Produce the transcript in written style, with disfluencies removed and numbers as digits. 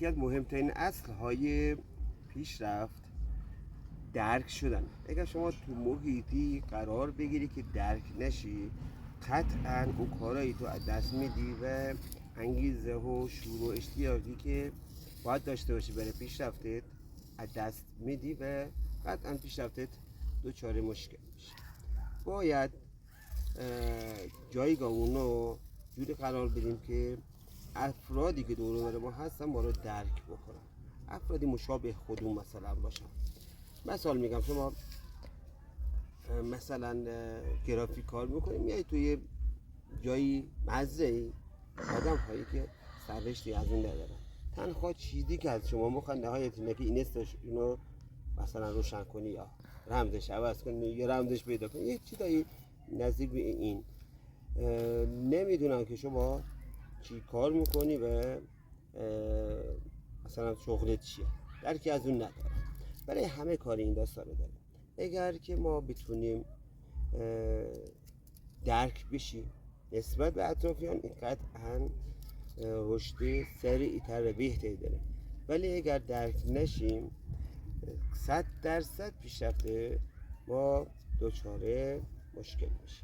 یکی از مهمترین اصل‌های پیشرفت درک شدن. اگر شما تو محیطی قرار بگیری که درک نشی، قطعا اون کارایی تو از دست میدی و انگیزه و شور و اشتیاقی که باید داشته باشی برای پیشرفتت از دست میدی و قطعا پیشرفتت دچار مشکل میشه. باید جایگاه رو جوری قرار بدیم که افرادی که دور و بر ما هستن ما رو درک بکنن، افرادی مشابه خودمون مثلا باشن. مثال میگم، شما مثلا گرافیک کار میکنی، میای توی جایی مزرعه‌ای، آدم هایی که سررشتی از اون ندارن، تنها چیزی که از شما میخوان نهایت اینه که اینو مثلا روشن کنی یا رمزش عوض کنی یا رمزش پیدا کنی، یه چیزایی نزدیک به این. نمیدونن که شما چی کار میکنی و مثلا شغلت چیه، درکی از اون ندارن. برای همه کار این داستان رو داریم. اگر که ما بتونیم درک بشیم نسبت به اطرافیان، این قطعا رشد سریع‌تر و بهتری داره. ولی اگر درک نشیم 100% پیشرفت ما دچار مشکل میشه.